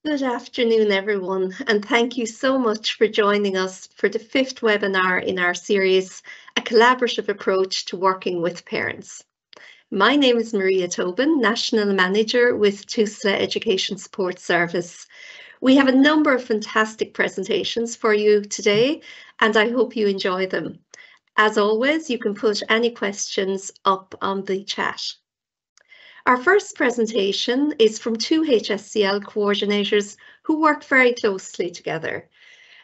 Good afternoon, everyone, and thank you so much for joining us for the fifth webinar in our series, A Collaborative Approach to Working with Parents. My name is Maria Tobin, National Manager with TUSLA Education Support Service. We have a number of fantastic presentations for you today, and I hope you enjoy them. As always, you can put any questions up on the chat. Our first presentation is from two HSCL coordinators who work very closely together,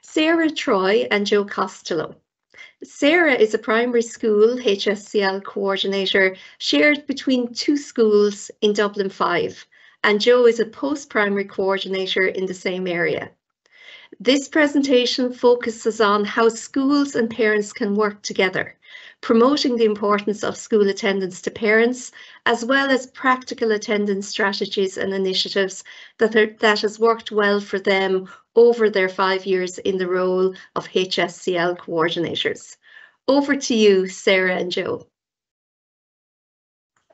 Sarah Troy and Joe Costello. Sarah is a primary school HSCL coordinator shared between two schools in Dublin 5, and Joe is a post-primary coordinator in the same area. This presentation focuses on how schools and parents can work together, promoting the importance of school attendance to parents, as well as practical attendance strategies and initiatives that has worked well for them over their 5 years in the role of HSCL coordinators. Over to you, Sarah and Joe.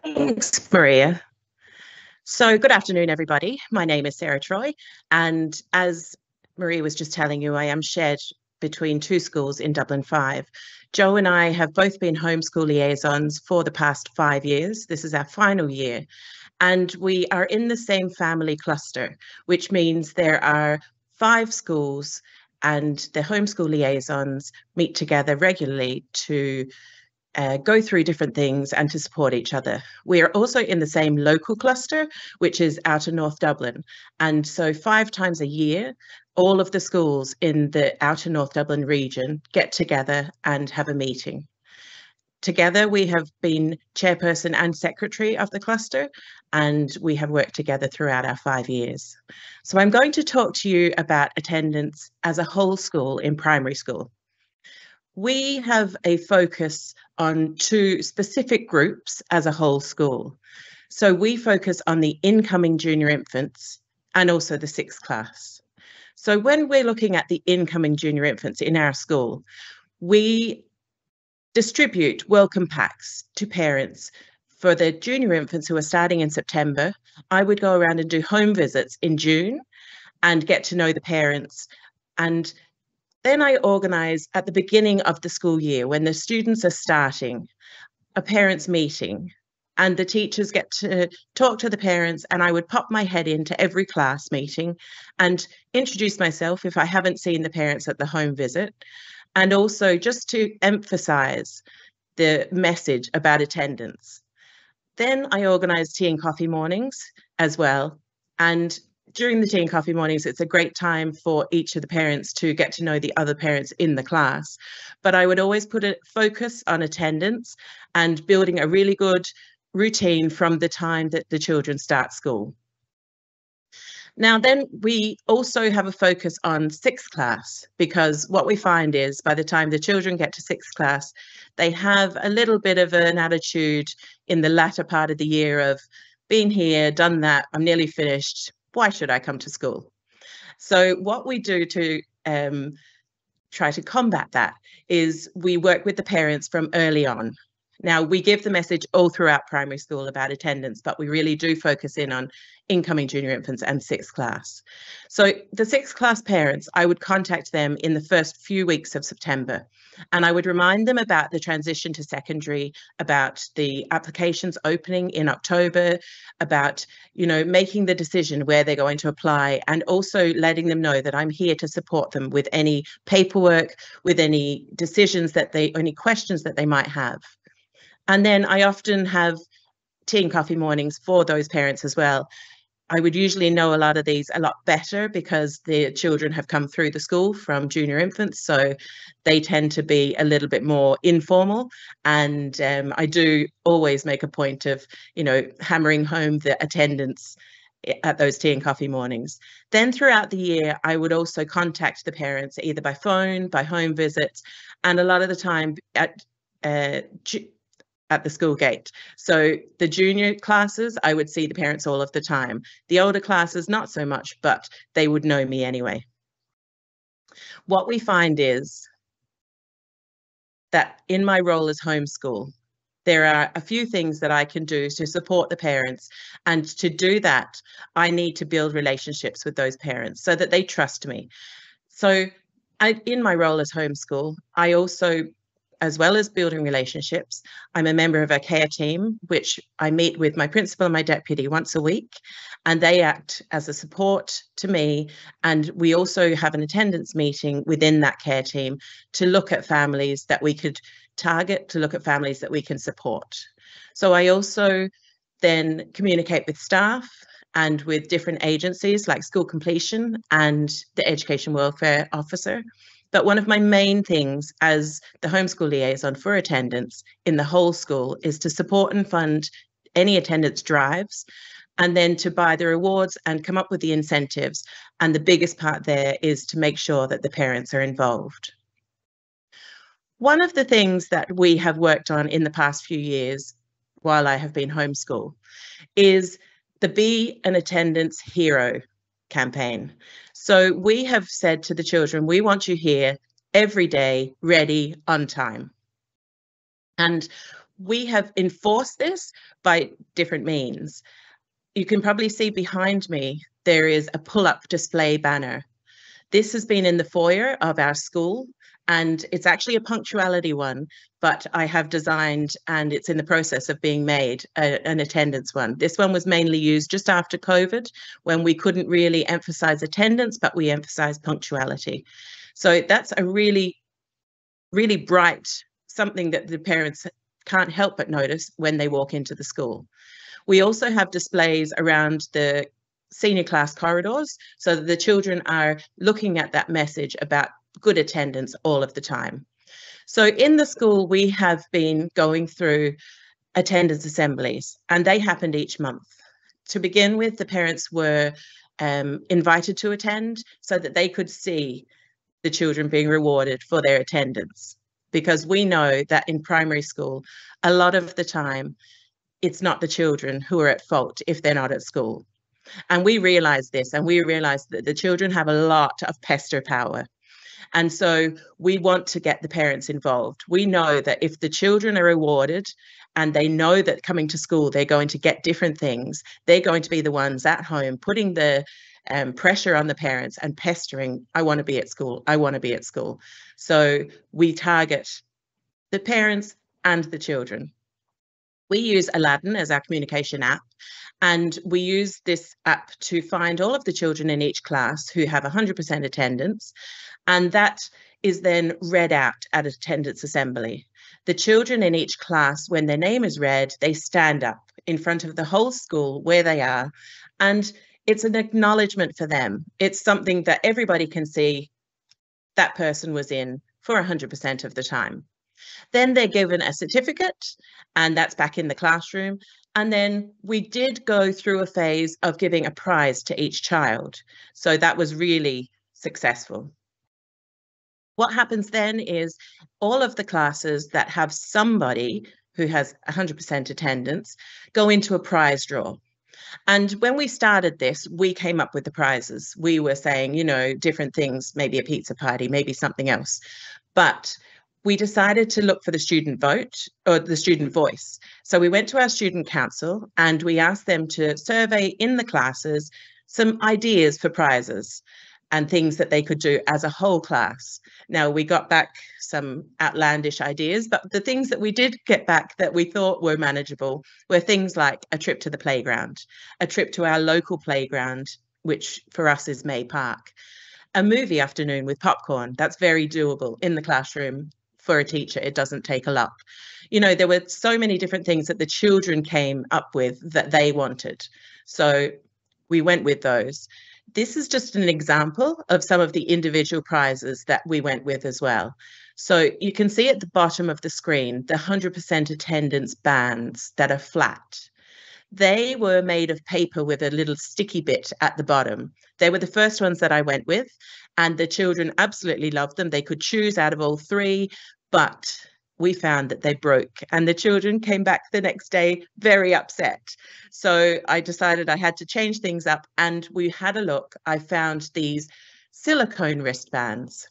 Thanks, Maria. So good afternoon, everybody. My name is Sarah Troy, and as Maria was just telling you, I am shared between two schools in Dublin 5. Joe and I have both been homeschool liaisons for the past 5 years. This is our final year, and we are in the same family cluster, which means there are 5 schools and the homeschool liaisons meet together regularly to go through different things and to support each other. We are also in the same local cluster, which is Outer North Dublin. And so 5 times a year, all of the schools in the Outer North Dublin region get together and have a meeting. Together, we have been chairperson and secretary of the cluster, and we have worked together throughout our 5 years. So I'm going to talk to you about attendance as a whole school in primary school. We have a focus on 2 specific groups as a whole school. So we focus on the incoming junior infants and also the 6th class. So when we're looking at the incoming junior infants in our school, we distribute welcome packs to parents. For the junior infants who are starting in September, I would go around and do home visits in June and get to know the parents. And then I organise at the beginning of the school year, when the students are starting, a parents' meeting, and the teachers get to talk to the parents, and I would pop my head into every class meeting and introduce myself if I haven't seen the parents at the home visit, and also just to emphasise the message about attendance. Then I organise tea and coffee mornings as well, and during the tea and coffee mornings, it's a great time for each of the parents to get to know the other parents in the class. But I would always put a focus on attendance and building a really good routine from the time that the children start school. Now, then we also have a focus on 6th class, because what we find is by the time the children get to 6th class, they have a little bit of an attitude in the latter part of the year of been here, done that, I'm nearly finished. Why should I come to school? So what we do to try to combat that is we work with the parents from early on. Now, we give the message all throughout primary school about attendance, but we really do focus in on incoming junior infants and 6th class. So the 6th class parents, I would contact them in the first few weeks of September, and I would remind them about the transition to secondary, about the applications opening in October, about, you know, making the decision where they're going to apply, and also letting them know that I'm here to support them with any paperwork, with any decisions that any questions that they might have. And then I often have tea and coffee mornings for those parents as well. I would usually know a lot of these a lot better because the children have come through the school from junior infants, so they tend to be a little bit more informal. And I do always make a point of, you know, hammering home the attendance at those tea and coffee mornings. Then throughout the year, I would also contact the parents either by phone, by home visits, and a lot of the time at the school gate. So the junior classes, I would see the parents all of the time. The older classes, not so much, but they would know me anyway. What we find is that in my role as homeschool, There are a few things that I can do to support the parents. And to do that, I need to build relationships with those parents so that they trust me. So in my role as homeschool, I also, as well as building relationships, I'm a member of a care team, which I meet with my principal and my deputy once a week, and they act as a support to me. And we also have an attendance meeting within that care team to look at families that we could target, to look at families that we can support. So I also then communicate with staff and with different agencies like School Completion and the Education Welfare Officer. But one of my main things as the homeschool liaison for attendance in the whole school is to support and fund any attendance drives, and then to buy the rewards and come up with the incentives. And the biggest part there is to make sure that the parents are involved. One of the things that we have worked on in the past few years while I have been homeschool is the Be an Attendance Hero campaign. So we have said to the children, we want you here every day, ready, on time. And we have enforced this by different means. You can probably see behind me, there is a pull-up display banner. This has been in the foyer of our school, and it's actually a punctuality one, but I have designed, and it's in the process of being made, an attendance one. This one was mainly used just after COVID, when we couldn't really emphasize attendance, but we emphasized punctuality. So that's a really, really bright something that the parents can't help but notice when they walk into the school. We also have displays around the senior class corridors so that the children are looking at that message about good attendance all of the time. So in the school, we have been going through attendance assemblies, and they happened each month. To begin with, the parents were invited to attend so that they could see the children being rewarded for their attendance, because we know that in primary school, a lot of the time, it's not the children who are at fault if they're not at school. And we realize this, and we realize that the children have a lot of pester power. And so we want to get the parents involved. We know that if the children are rewarded and they know that coming to school, they're going to get different things, they're going to be the ones at home putting the pressure on the parents and pestering, I want to be at school, I want to be at school. So we target the parents and the children. We use Aladdin as our communication app, and we use this app to find all of the children in each class who have 100% attendance, and that is then read out at attendance assembly. The children in each class, when their name is read, they stand up in front of the whole school where they are, and it's an acknowledgement for them. It's something that everybody can see that person was in for 100% of the time. Then they're given a certificate, and that's back in the classroom. And then we did go through a phase of giving a prize to each child. So that was really successful. What happens then is all of the classes that have somebody who has 100% attendance go into a prize draw. And when we started this, we came up with the prizes. We were saying, you know, different things, maybe a pizza party, maybe something else. But we decided to look for the student vote or the student voice. So we went to our student council and we asked them to survey in the classes some ideas for prizes and things that they could do as a whole class. Now, we got back some outlandish ideas, but the things that we did get back that we thought were manageable were things like a trip to the playground, a trip to our local playground, which for us is May Park, a movie afternoon with popcorn. That's very doable in the classroom. For a teacher, it doesn't take a lot. You know, there were so many different things that the children came up with that they wanted. So we went with those. This is just an example of some of the individual prizes that we went with as well. So you can see at the bottom of the screen, the 100% attendance bands that are flat. They were made of paper with a little sticky bit at the bottom. They were the first ones that I went with, and the children absolutely loved them. They could choose out of all three, but we found that they broke, and the children came back the next day very upset. So I decided I had to change things up, and we had a look. I found these silicone wristbands.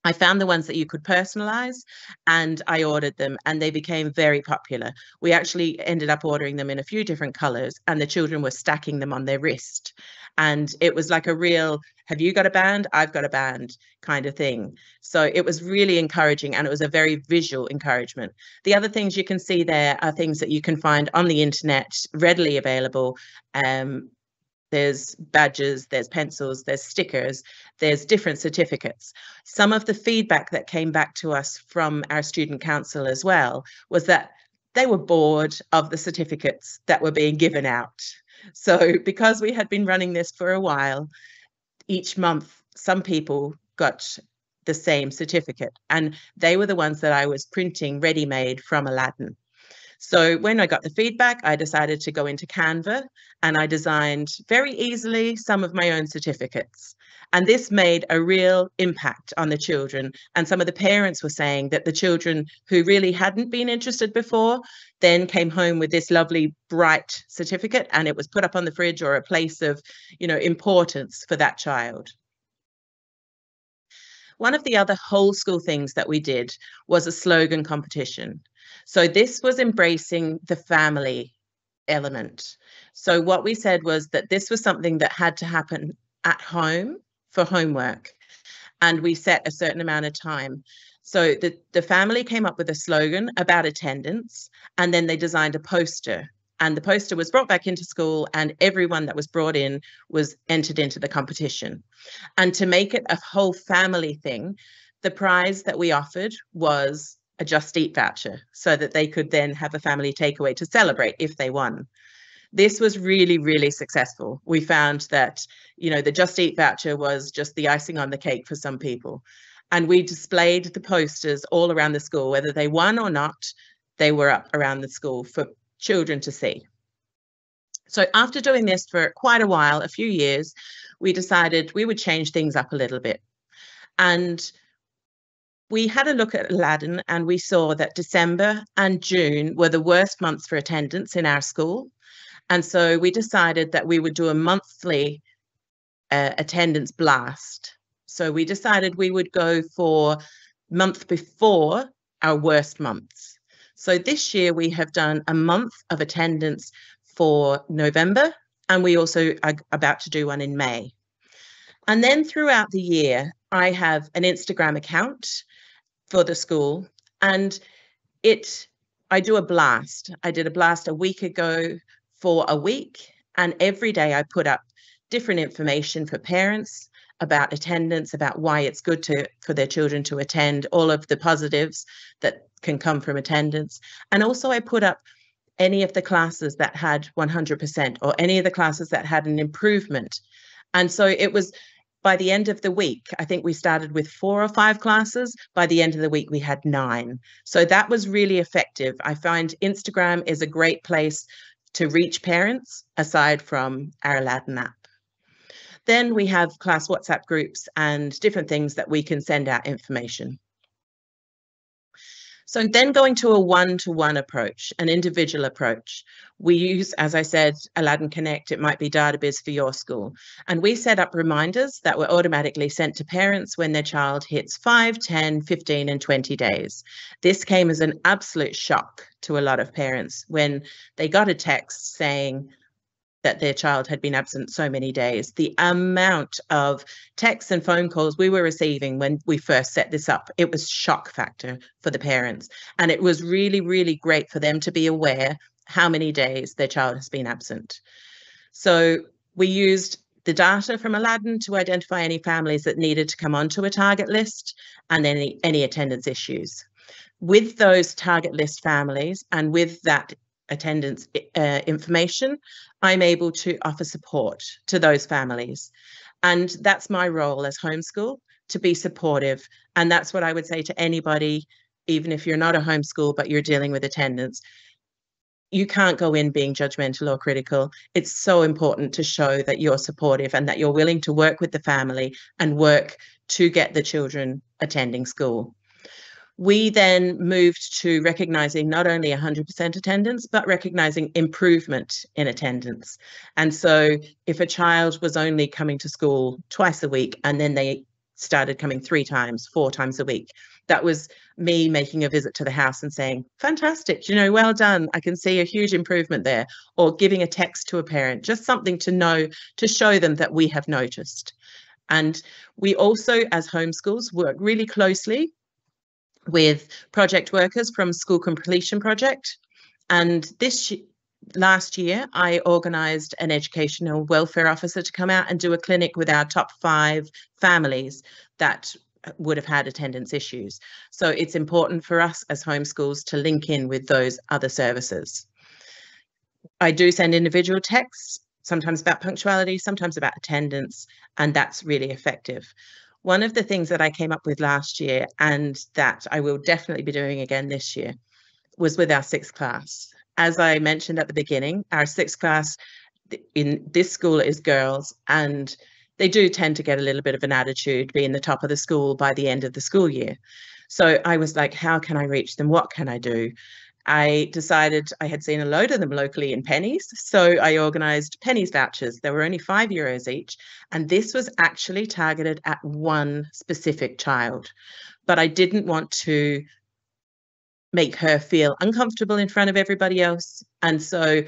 I found the ones that you could personalize, and I ordered them, and they became very popular. We actually ended up ordering them in a few different colors, and the children were stacking them on their wrist. And it was like a real, have you got a band? I've got a band kind of thing. So it was really encouraging, and it was a very visual encouragement. The other things you can see there are things that you can find on the internet, readily available. There's badges, there's pencils, there's stickers, there's different certificates. Some of the feedback that came back to us from our student council as well was that they were bored of the certificates that were being given out. So because we had been running this for a while, each month some people got the same certificate, and they were the ones that I was printing ready-made from Aladdin. So when I got the feedback, I decided to go into Canva, and I designed very easily some of my own certificates. And this made a real impact on the children. And some of the parents were saying that the children who really hadn't been interested before then came home with this lovely bright certificate, and it was put up on the fridge or a place of, importance for that child. One of the other whole school things that we did was a slogan competition. So this was embracing the family element. So what we said was that this was something that had to happen at home for homework, and we set a certain amount of time. So the family came up with a slogan about attendance, and then they designed a poster. And the poster was brought back into school, and everyone that was brought in was entered into the competition. And to make it a whole family thing, the prize that we offered was a Just Eat voucher, so that they could then have a family takeaway to celebrate if they won. This was really, really successful. We found that, the Just Eat voucher was just the icing on the cake for some people. And we displayed the posters all around the school, whether they won or not, they were up around the school for children to see. So after doing this for quite a while, a few years, we decided we would change things up a little bit. And we had a look at Aladdin, and we saw that December and June were the worst months for attendance in our school. And so we decided that we would do a monthly attendance blast. So we decided we would go for month before our worst months. So this year we have done a month of attendance for November, and we also are about to do one in May. And then throughout the year, I have an Instagram account for the school, and I do a blast. I did a blast a week ago for a week, and every day I put up different information for parents about attendance, about why it's good for their children to attend, all of the positives that can come from attendance. And also I put up any of the classes that had 100% or any of the classes that had an improvement. And so it was, by the end of the week, I think we started with 4 or 5 classes. By the end of the week, we had 9. So that was really effective. I find Instagram is a great place to reach parents aside from our Aladdin app. Then we have class WhatsApp groups and different things that we can send out information. So then going to a one-to-one approach, an individual approach, we use, as I said, Aladdin Connect. It might be DataBiz for your school. And we set up reminders that were automatically sent to parents when their child hits 5, 10, 15, and 20 days. This came as an absolute shock to a lot of parents when they got a text saying that their child had been absent so many days. The amount of texts and phone calls we were receiving when we first set this up, it was shock factor for the parents. And it was really, really great for them to be aware how many days their child has been absent. So we used the data from Aladdin to identify any families that needed to come onto a target list and any attendance issues. With those target list families and with that attendance information, I'm able to offer support to those families. And that's my role as homeschool, to be supportive. And that's what I would say to anybody, even if you're not a homeschool, but you're dealing with attendance. You can't go in being judgmental or critical. It's so important to show that you're supportive and that you're willing to work with the family and work to get the children attending school. We then moved to recognizing not only 100% attendance, but recognizing improvement in attendance. And so if a child was only coming to school twice a week and then they started coming 3 times, 4 times a week. That was me making a visit to the house and saying, fantastic, you know, well done. I can see a huge improvement there. Or giving a text to a parent, just something to know, to show them that we have noticed. And we also, as homeschools, work really closely with project workers from School Completion Project. And last year, I organised an educational welfare officer to come out and do a clinic with our top 5 families that would have had attendance issues. So it's important for us as homeschools to link in with those other services. I do send individual texts, sometimes about punctuality, sometimes about attendance, and that's really effective. One of the things that I came up with last year, and that I will definitely be doing again this year, was with our 6th class. As I mentioned at the beginning, our 6th class in this school is girls, and they do tend to get a little bit of an attitude, being the top of the school by the end of the school year. So I was like, how can I reach them? What can I do? I decided I had seen a load of them locally in pennies. So I organised pennies vouchers. They were only €5 each. And this was actually targeted at one specific child. But I didn't want to make her feel uncomfortable in front of everybody else. And so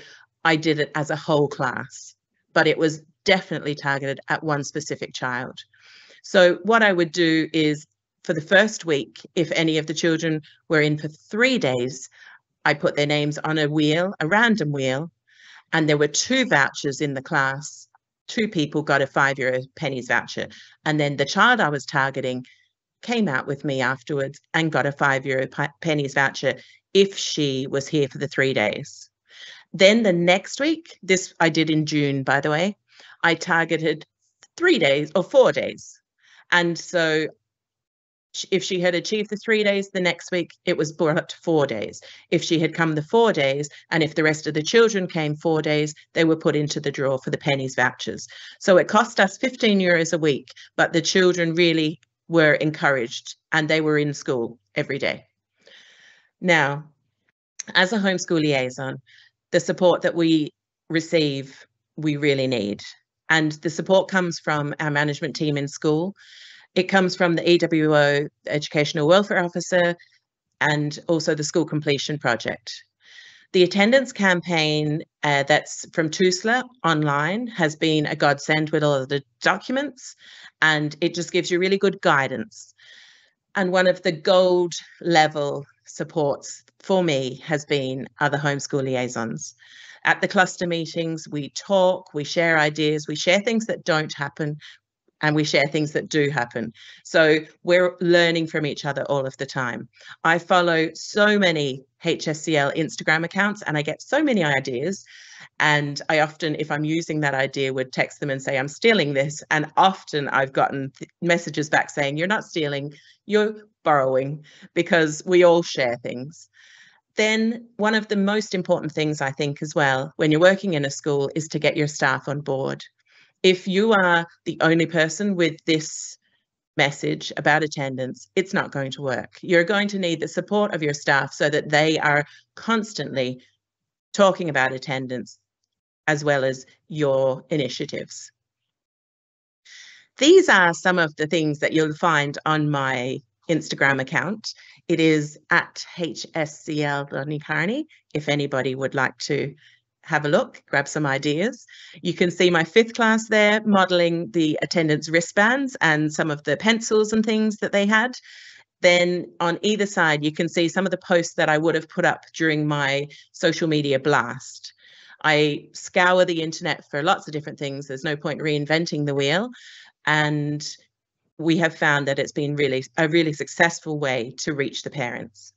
I did it as a whole class. But it was definitely targeted at one specific child. So what I would do is, for the first week, if any of the children were in for 3 days, I put their names on a wheel, a random wheel, and there were 2 vouchers in the class. 2 people got a €5 pennies voucher. And then the child I was targeting came out with me afterwards and got a €5 pennies voucher if she was here for the 3 days. Then the next week, this I did in June, by the way, I targeted 3 days or 4 days. And so if she had achieved the 3 days, the next week it was brought up to 4 days. If she had come the 4 days, and if the rest of the children came 4 days, they were put into the draw for the pennies vouchers. So it cost us €15 a week, but the children really were encouraged and they were in school every day. Now, as a homeschool liaison, the support that we receive, we really need. And the support comes from our management team in school. It comes from the EWO, the Educational Welfare Officer, and also the School Completion Project. The attendance campaign that's from TUSLA online has been a godsend with all of the documents, and it just gives you really good guidance. And one of the gold level supports for me has been other homeschool liaisons. At the cluster meetings, we talk, we share ideas, we share things that don't happen, and we share things that do happen. So we're learning from each other all of the time. I follow so many HSCL Instagram accounts and I get so many ideas. And I often, if I'm using that idea, would text them and say, I'm stealing this. And often I've gotten messages back saying, you're not stealing, you're borrowing, because we all share things. Then one of the most important things, I think, as well, when you're working in a school, is to get your staff on board. If you are the only person with this message about attendance, it's not going to work. You're going to need the support of your staff so that they are constantly talking about attendance as well as your initiatives. These are some of the things that you'll find on my Instagram account. It is at hscl.carney, if anybody would like to have a look, grab some ideas. You can see my 5th class there modelling the attendance wristbands and some of the pencils and things that they had. Then on either side, you can see some of the posts that I would have put up during my social media blast. I scour the internet for lots of different things. There's no point reinventing the wheel. And we have found that it's been a really successful way to reach the parents.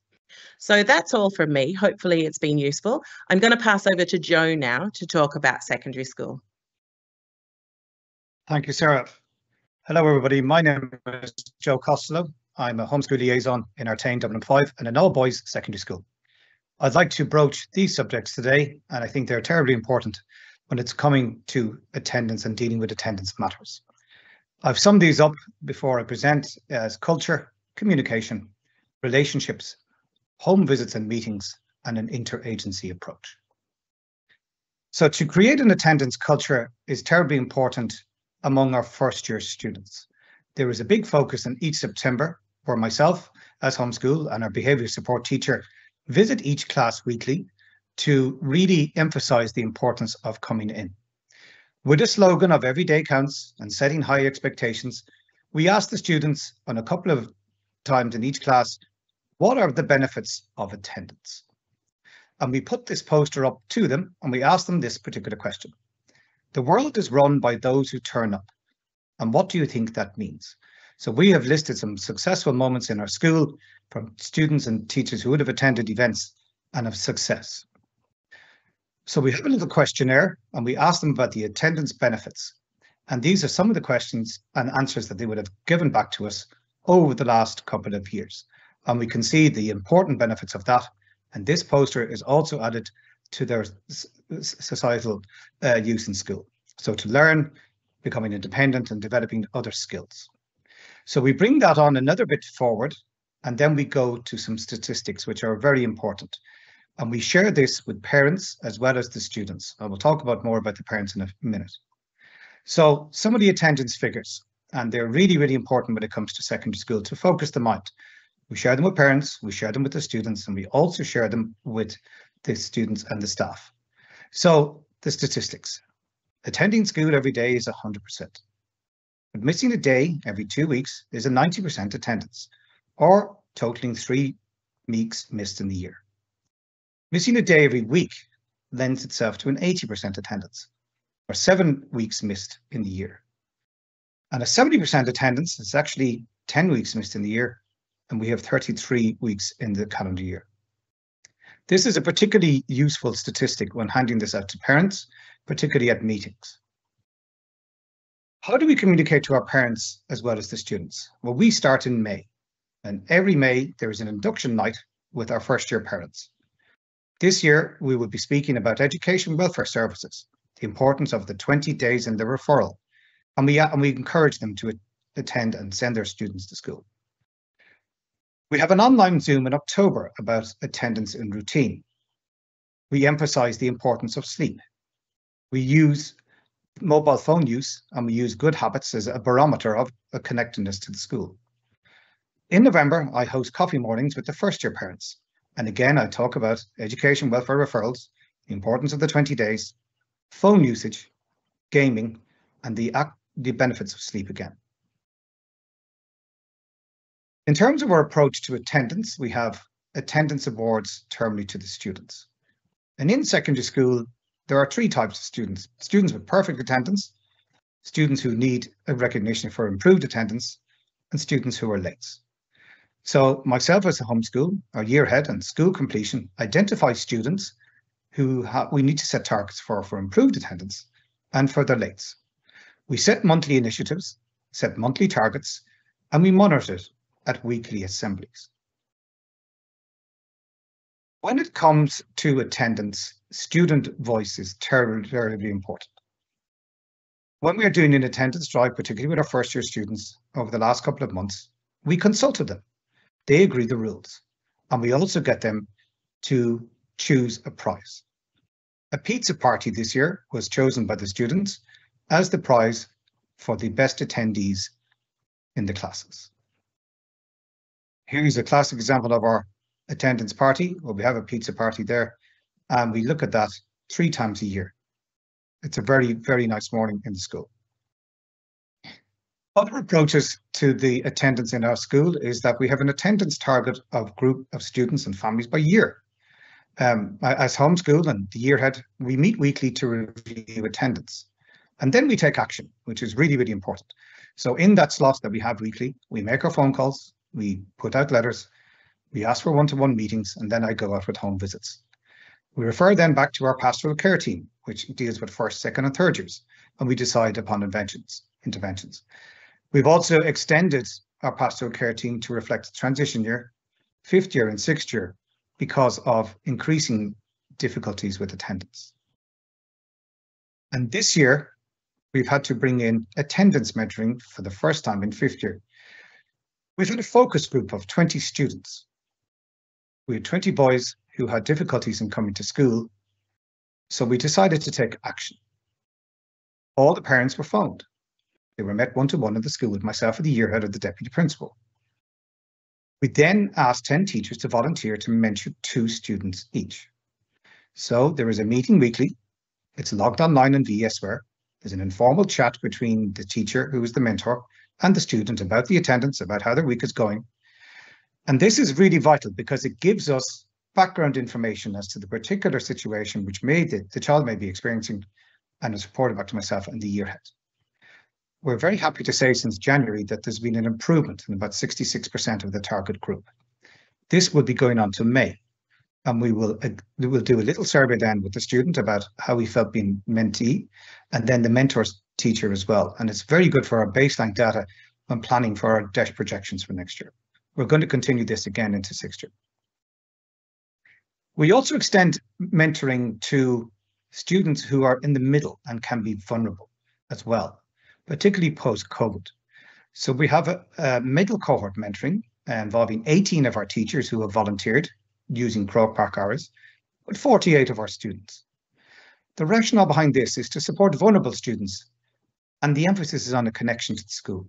So that's all from me. Hopefully it's been useful. I'm going to pass over to Joe now to talk about secondary school. Thank you, Sarah. Hello, everybody. My name is Joe Costello. I'm a homeschool liaison in Artane Dublin 5 and an all-boys secondary school. I'd like to broach these subjects today, and I think they're terribly important when it's coming to attendance and dealing with attendance matters. I've summed these up before I present as culture, communication, relationships, home visits and meetings, and an interagency approach. So to create an attendance culture is terribly important among our first-year students. there is a big focus in each September where myself as homeschool and our behaviour support teacher visit each class weekly to really emphasise the importance of coming in. With a slogan of every day counts and setting high expectations, we ask the students on a couple of times in each class, what are the benefits of attendance? And we put this poster up to them and we ask them this particular question. The world is run by those who turn up. And what do you think that means? So we have listed some successful moments in our school from students and teachers who would have attended events and of success. So we have a little questionnaire and we ask them about the attendance benefits. And these are some of the questions and answers that they would have given back to us over the last couple of years. And we can see the important benefits of that. And this poster is also added to their societal use in school. So to learn, becoming independent and developing other skills. So we bring that on another bit forward, and then we go to some statistics which are very important. And we share this with parents as well as the students. I will talk about more about the parents in a minute. So some of the attendance figures, and they're really, really important when it comes to secondary school to focus the mind. We share them with parents, we share them with the students, and we also share them with the students and the staff. So the statistics. Attending school every day is 100%. But missing a day every 2 weeks is a 90% attendance, or totaling 3 weeks missed in the year. Missing a day every week lends itself to an 80% attendance, or 7 weeks missed in the year. And a 70% attendance is actually 10 weeks missed in the year, and we have 33 weeks in the calendar year. This is a particularly useful statistic when handing this out to parents, particularly at meetings. How do we communicate to our parents as well as the students? Well, we start in May, and every May there is an induction night with our first year parents. This year, we will be speaking about education welfare services, the importance of the 20 days in the referral, and we encourage them to attend and send their students to school. We have an online Zoom in October about attendance and routine. We emphasize the importance of sleep. We use mobile phone use and we use good habits as a barometer of a connectedness to the school. In November, I host coffee mornings with the first year parents. And again, I talk about education, welfare referrals, the importance of the 20 days, phone usage, gaming, and the benefits of sleep again. In terms of our approach to attendance, we have attendance awards termly to the students. And in secondary school, there are 3 types of students. Students with perfect attendance, students who need a recognition for improved attendance, and students who are late. So myself as a homeschool, our year head and school completion identify students who we need to set targets for improved attendance and for their lates. We set monthly initiatives, set monthly targets, and we monitor it at weekly assemblies. When it comes to attendance, student voice is terribly important. When we are doing an attendance drive, particularly with our first year students over the last couple of months, we consulted them. They agree the rules, and we also get them to choose a prize. A pizza party this year was chosen by the students as the prize for the best attendees in the classes. Here's a classic example of our attendance party, where we have a pizza party there, and we look at that 3 times a year. It's a very, very nice morning in the school. Other approaches to the attendance in our school is that we have an attendance target of group of students and families by year. As homeschool and the year head, we meet weekly to review attendance. And then we take action, which is really, really important. So in that slot that we have weekly, we make our phone calls, we put out letters, we ask for one-to-one meetings, and then I go out with home visits. We refer then back to our pastoral care team, which deals with first, second, and third years, and we decide upon interventions. We've also extended our pastoral care team to reflect transition year, 5th year, and 6th year because of increasing difficulties with attendance. And this year, we've had to bring in attendance mentoring for the first time in 5th year. We've had a focus group of 20 students. We had 20 boys who had difficulties in coming to school, so we decided to take action. All the parents were phoned. They were met one-to-one in the school with myself, the year head, of the deputy principal. We then asked 10 teachers to volunteer to mentor 2 students each. So there is a meeting weekly. It's logged online in VSware. There's an informal chat between the teacher, who is the mentor, and the student about the attendance, about how their week is going. And this is really vital because it gives us background information as to the particular situation which the child may be experiencing, and is reported back to myself and the year head. We're very happy to say since January that there's been an improvement in about 66% of the target group. This will be going on to May, and we will do a little survey then with the student about how he felt being mentee, and then the mentor's teacher as well. And it's very good for our baseline data when planning for our DESH projections for next year. We're going to continue this again into 6th year. We also extend mentoring to students who are in the middle and can be vulnerable as well, particularly post-COVID. So we have a middle cohort mentoring involving 18 of our teachers who have volunteered using Croke Park hours, with 48 of our students. The rationale behind this is to support vulnerable students, and the emphasis is on a connection to the school.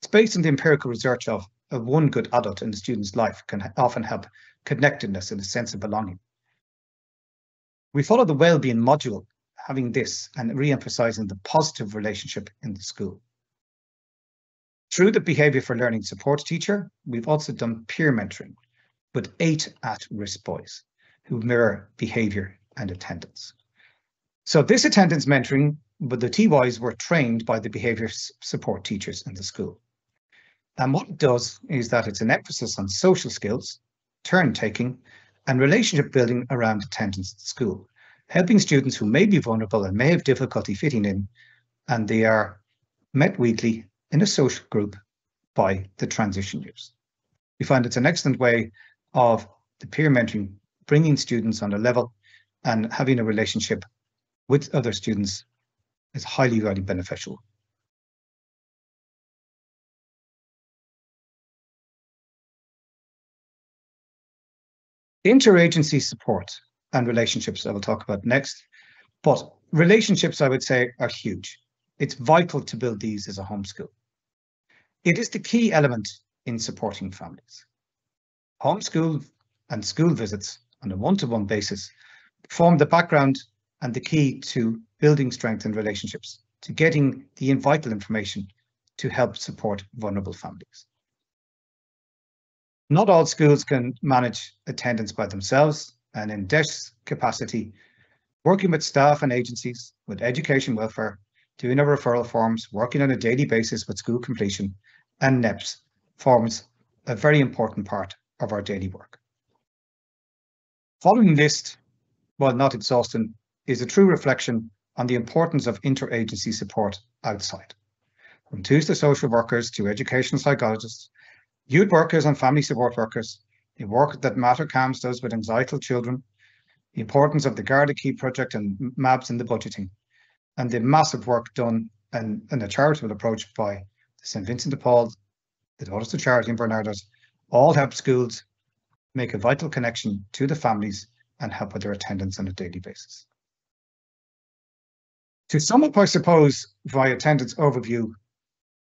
It's based on the empirical research of one good adult in the student's life can often help connectedness and a sense of belonging. We follow the well-being module, having this and re-emphasizing the positive relationship in the school. Through the Behaviour for Learning support teacher, we've also done peer mentoring with 8 at-risk boys who mirror behaviour and attendance. So this attendance mentoring with the TYs were trained by the behaviour support teachers in the school. And what it does is that it's an emphasis on social skills, turn-taking, and relationship building around attendance at school, helping students who may be vulnerable and may have difficulty fitting in, and they are met weekly in a social group by the transition years. We find it's an excellent way of the peer mentoring, bringing students on a level and having a relationship with other students is highly, highly beneficial. Interagency support and relationships I will talk about next, but relationships I would say are huge. It's vital to build these as a homeschool. It is the key element in supporting families. Homeschool and school visits on a one-to-one basis form the background and the key to building strength in relationships, to getting the vital information to help support vulnerable families. Not all schools can manage attendance by themselves, and in DESH capacity, working with staff and agencies, with education welfare, doing our referral forms, working on a daily basis with school completion and NEPS forms a very important part of our daily work. Following list, while not exhausting, is a true reflection on the importance of interagency support outside. From TUSLA social workers to educational psychologists, youth workers and family support workers, the work that Matter CAMS does with anxiety children, the importance of the Garda Key project and MABs in the budgeting, and the massive work done in a charitable approach by the St. Vincent de Paul, the Daughters of Charity and Bernardos, all help schools make a vital connection to the families and help with their attendance on a daily basis. To sum up, I suppose, via attendance overview,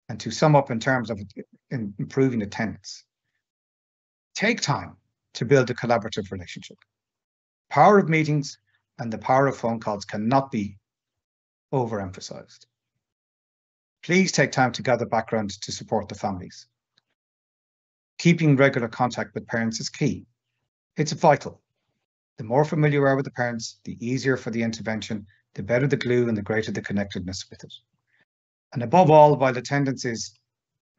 and to sum up in terms of improving attendance, take time to build a collaborative relationship. Power of meetings and the power of phone calls cannot be overemphasized. Please take time to gather background to support the families. Keeping regular contact with parents is key. It's vital. The more familiar you are with the parents, the easier for the intervention, the better the glue and the greater the connectedness with it. And above all, while attendance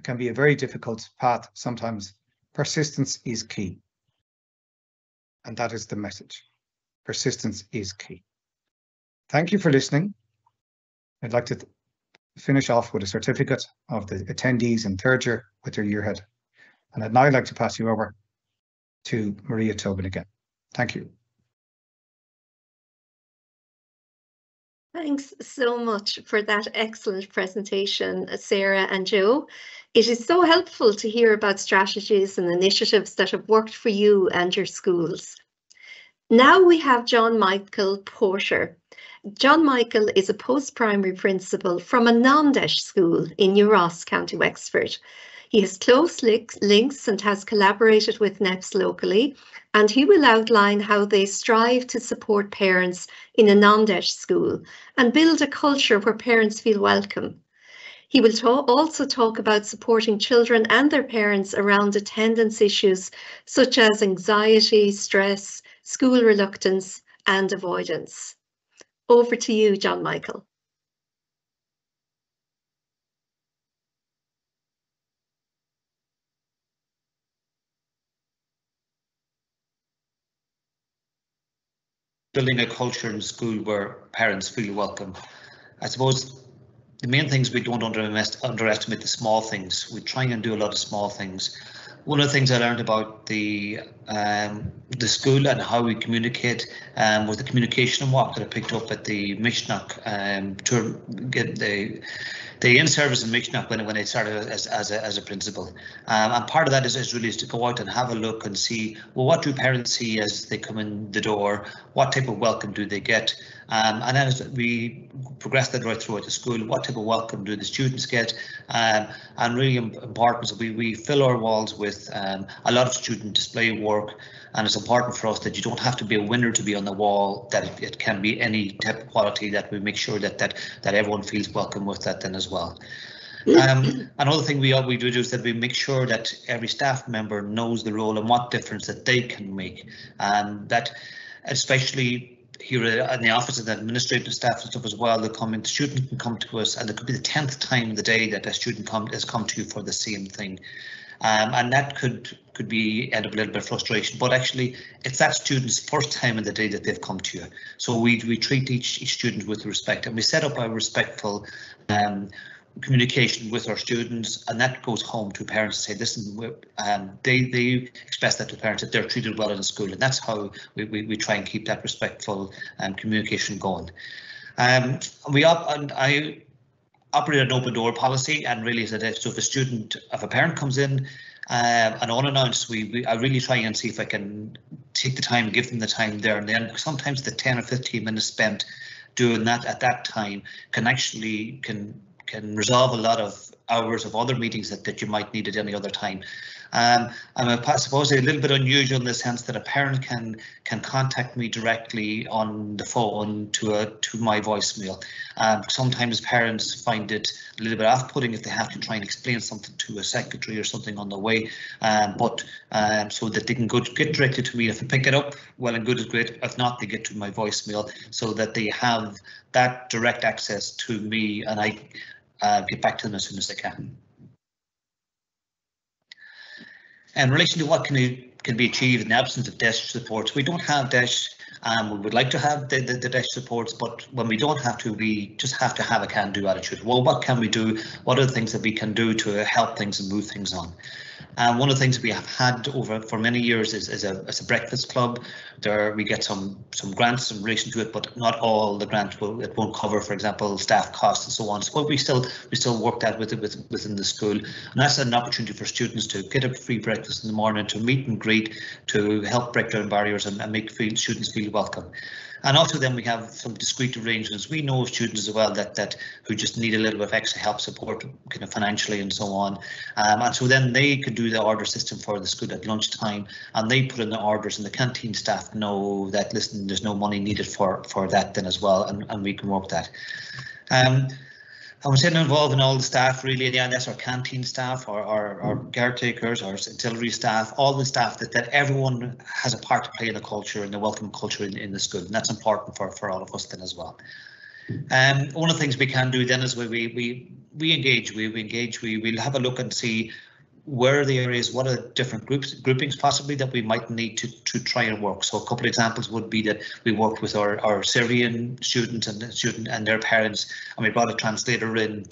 can be a very difficult path sometimes, persistence is key. And that is the message. Persistence is key. Thank you for listening. I'd like to finish off with a certificate of the attendees in 3rd year with their year head. And I'd now like to pass you over to Maria Tobin again. Thank you. Thanks so much for that excellent presentation, Sarah and Joe. It is so helpful to hear about strategies and initiatives that have worked for you and your schools. Now we have John Michael Porter. John Michael is a post-primary principal from a non-DEIS school in New Ross, County Wexford. He has close links and has collaborated with NEPS locally, and he will outline how they strive to support parents in a non-DEIS school and build a culture where parents feel welcome. He will also talk about supporting children and their parents around attendance issues such as anxiety, stress, school reluctance, and avoidance. Over to you, John Michael. Building a culture in school where parents feel welcome. I suppose the main things, we don't underestimate the small things. We try and do a lot of small things. One of the things I learned about the school and how we communicate was the communication walk that I picked up at the Mishnach to get the in-service in Mishnach when I started as a principal. And part of that is really to go out and have a look and see, well, what do parents see as they come in the door? What type of welcome do they get? And then as we progress that right throughout the school, what type of welcome do the students get? And really important, so we fill our walls with a lot of student display work, and it's important for us that you don't have to be a winner to be on the wall, that it can be any type of quality, that we make sure that everyone feels welcome with that then as well. Another thing we do is that we make sure that every staff member knows the role and what difference that they can make, and that especially here in the office and the administrative staff and stuff as well, the student can come to us, and it could be the 10th time of the day that a student has come to you for the same thing. And that could end up a little bit of frustration, but actually it's that student's first time in the day that they've come to you. So we treat each student with respect, and we set up a respectful communication with our students, and that goes home to parents to say, listen, they express that to parents that they're treated well in school, and that's how we try and keep that respectful communication going. I operate an open door policy, and really so if a parent comes in and unannounced, I really try and see if I can take the time, give them the time there and then. Sometimes the 10 or 15 minutes spent doing that at that time can resolve a lot of hours of other meetings that you might need at any other time. I suppose a little bit unusual in the sense that a parent can contact me directly on the phone to my voicemail. Sometimes parents find it a little bit off-putting if they have to try and explain something to a secretary or something on the way, but so that they can get directly to me. If I pick it up, well and good is great. If not, they get to my voicemail so that they have that direct access to me, and I get back to them as soon as I can. In relation to what can be achieved in the absence of DEIS supports, we don't have DEIS. We would like to have the DEIS supports, but when we don't have to, we just have to have a can-do attitude. Well, what can we do? What are the things that we can do to help things and move things on? One of the things we have had for many years is a breakfast club. There we get some grants in relation to it, but not all the grants won't cover, for example, staff costs and so on. So we still work that within the school, and that's an opportunity for students to get a free breakfast in the morning, to meet and greet, to help break down barriers and make students feel welcome. And also then we have some discrete arrangements. We know students as well that who just need a little bit of extra help, support kind of financially and so on. And so then they could do the order system for the school at lunchtime, and they put in the orders, and the canteen staff know that, listen, there's no money needed for that then as well, and we can work that. I would say involved in all the staff really, and that's our canteen staff, our caretakers, our auxiliary staff, all the staff that everyone has a part to play in the culture and the welcome culture in the school, and that's important for all of us then as well. One of the things we can do then is we engage. We'll have a look and see where are the areas, what are different groupings possibly that we might need to try and work. So a couple of examples would be that we worked with our Syrian students and their parents, and we brought a translator in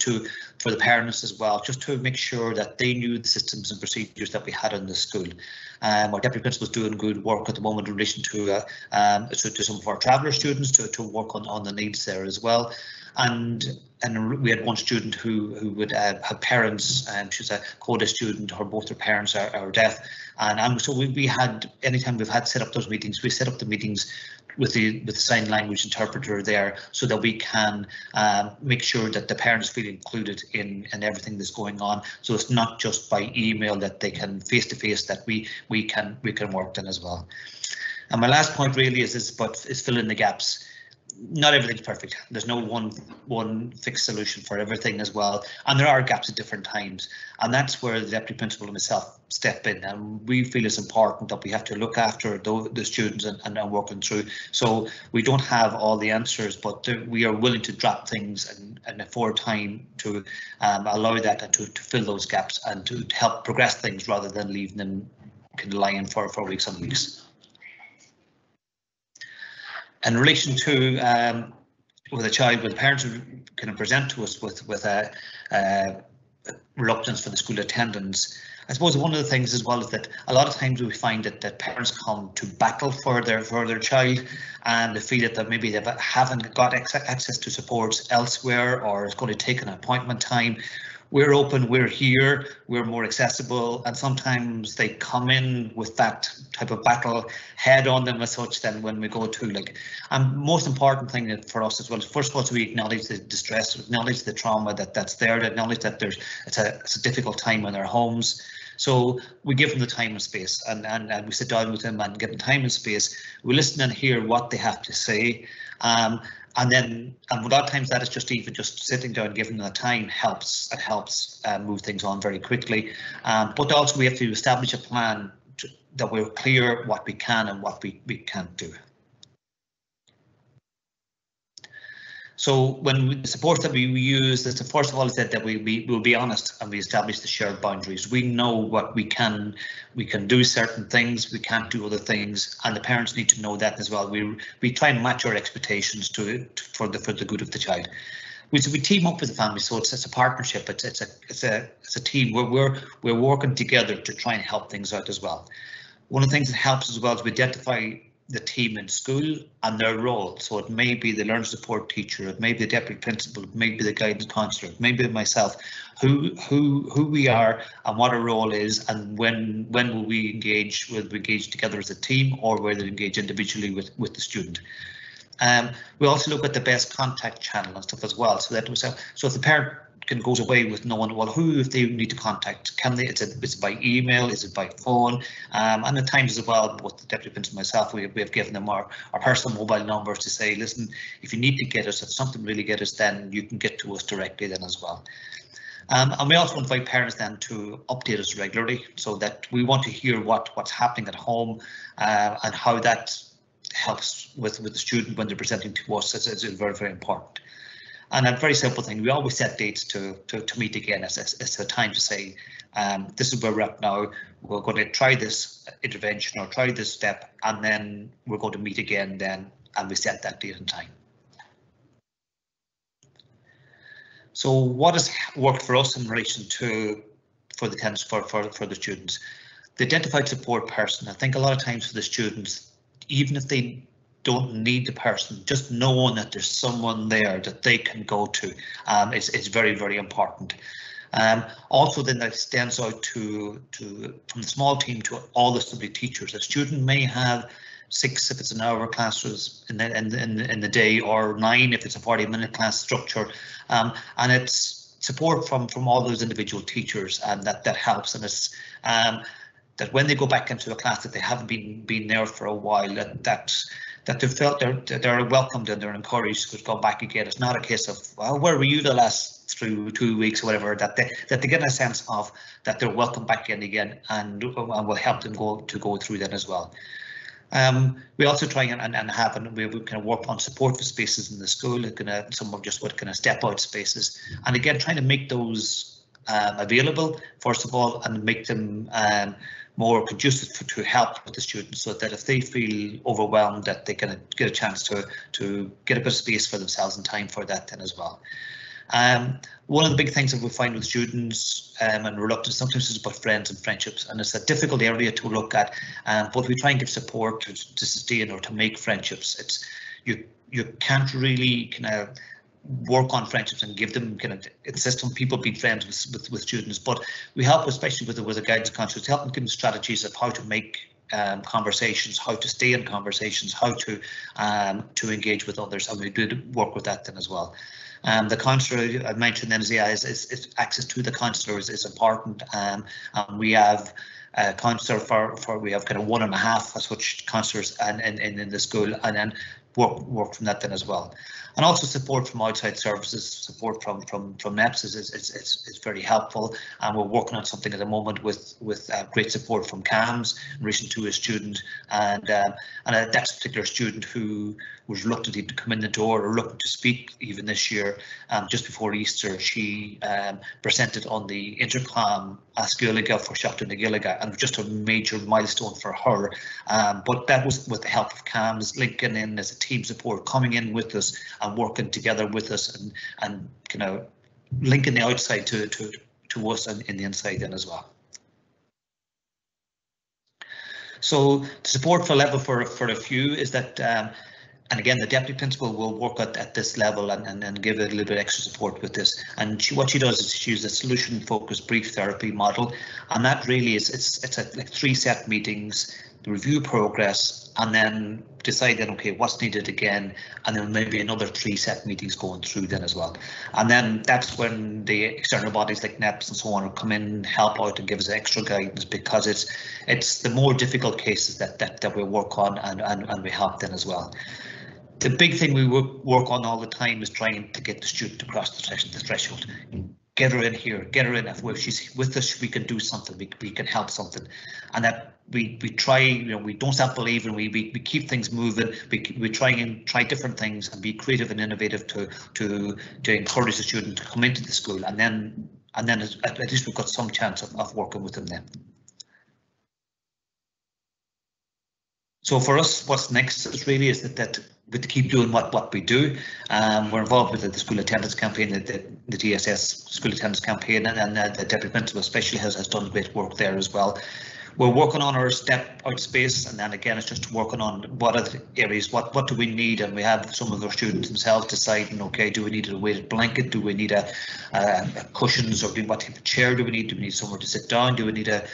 for the parents as well, just to make sure that they knew the systems and procedures that we had in the school. Our deputy principal is doing good work at the moment in relation to some of our traveller students to work on the needs there as well. And we had one student who would have parents, and she's a CODA student, both her parents are deaf, and so we had, anytime we've had set up those meetings, we set up the meetings with the sign language interpreter there, so that we can make sure that the parents feel included in everything that's going on. So it's not just by email, that they can face to face, that we can work then as well. And my last point really is fill in the gaps. Not everything's perfect. There's no one fixed solution for everything as well, and there are gaps at different times, and that's where the deputy principal and myself step in, and we feel it's important that we have to look after the students and work them through. So we don't have all the answers, but we are willing to drop things and afford time to allow that, and to fill those gaps, and to help progress things rather than leaving them kind of lying for weeks and weeks. In relation to with a child, with parents who kind of present to us with a reluctance for the school attendance, I suppose one of the things as well is that a lot of times we find that parents come to battle for their child, and they feel that maybe they haven't got access to supports elsewhere, or it's going to take an appointment time. We're open, we're here, we're more accessible, and sometimes they come in with that type of battle head on them as such. Then when we go to most important thing for us as well, first of all, we acknowledge the distress, acknowledge the trauma that's there, acknowledge that it's a difficult time in their homes. So we give them the time and space, and we sit down with them and give them time and space. We listen and hear what they have to say. And a lot of times that is just sitting down and giving them the time helps move things on very quickly. But also we have to establish a plan that we're clear what we can and what we can't do. So when the support that we use, is first of all, is that we will be honest, and we establish the shared boundaries. We know what we can do certain things, we can't do other things, and the parents need to know that as well. We try and match our expectations for the good of the child. We team up with the family, so it's a partnership. It's a team where we're working together to try and help things out as well. One of the things that helps as well is we identify the team in school and their role. So it may be the learner support teacher, it may be the deputy principal, it may be the guidance counsellor, it may be myself, who we are and what our role is, and when will we engage? Will we engage together as a team, or will we engage individually with the student? We also look at the best contact channel and stuff as well. So if the parent goes away with knowing, well, who if they need to contact, can they? Is it by email? Is it by phone? And at times as well, both the deputy principal and myself, we have given them our personal mobile numbers to say, listen, if you need to get us, if something really get us, then you can get to us directly then as well. And we also invite parents then to update us regularly, so that we want to hear what's happening at home and how that helps with the student when they're presenting to us. It's very, very important. And a very simple thing, we always set dates to meet again as a time to say, this is where we're at now, we're going to try this intervention or try this step, and then we're going to meet again then, and we set that date and time. So what has worked for us in relation to for the students? The identified support person. I think a lot of times for the students, even if they don't need the person, just knowing that there's someone there that they can go to is very, very important. Also then that extends out from the small team to all the study teachers. A student may have 6 if it's an hour classes in the day, or 9 if it's a 40-minute class structure, and it's support from all those individual teachers, and that helps. And it's that when they go back into a class that they haven't been there for a while, that they felt they're welcomed and they're encouraged to go back again. It's not a case of, well, where were you the last 2 weeks or whatever, that they get a sense of that they're welcome back in again, and will help them go through that as well. We also try and we kind of work on supportive spaces in the school, some of just what kind of step out spaces, and again trying to make those available first of all, and make them more conducive to help with the students, so that if they feel overwhelmed, that they can get a chance to get a bit of space for themselves and time for that then as well. One of the big things that we find with students and reluctance sometimes is about friends and friendships, and it's a difficult area to look at, but we try and give support to sustain or to make friendships. You can't really kind of work on friendships and give them kind of insist on people being friends with students, but we help especially with the guidance counselors to help them give them strategies of how to make conversations, how to stay in conversations, how to engage with others, and we do work with that then as well. The counsellor I mentioned then is access to the counsellors is important, and we have a counsellor for we have kind of 1.5 as such counsellors in the school, and then work from that then as well. And also support from outside services, support from NEPS is very helpful, and we're working on something at the moment with great support from CAMS in relation to a student, and that particular student who was reluctant to come in the door or looking to speak even this year. Just before Easter, she presented on the intercom Ask Gaeilge for Seachtain na Gaeilge, and just a major milestone for her. But that was with the help of CAMS, linking in as a team support, coming in with us and working together with us, and kind of linking the outside to us and in the inside then as well. So the support for level for a few is that, and again, the deputy principal will work at this level and give it a little bit extra support with this. And what she does is she uses a solution-focused brief therapy model, and that really is it's like 3 set meetings, to review progress, and then decide then, okay, what's needed again, and then maybe another 3 set meetings going through then as well. And then that's when the external bodies like NEPS and so on will come in, help out and give us extra guidance, because it's the more difficult cases that we work on and we help then as well. The big thing we work on all the time is trying to get the student across the threshold. Get her in here, get her in. If she's with us, we can do something, we can help something. And that we try, we don't stop believing, we keep things moving, we try different things and be creative and innovative to encourage the student to come into the school, and then at least we've got some chance of working with them then. So for us, what's next is really that we to keep doing what we do. We're involved with the school attendance campaign, the DSS school attendance campaign, and the deputy principal especially has done great work there as well. We're working on our step out space, and then again it's just working on what other areas, what do we need, and we have some of our students themselves deciding, okay, do we need a weighted blanket, do we need a cushions, or what type of chair do we need somewhere to sit down, do we need a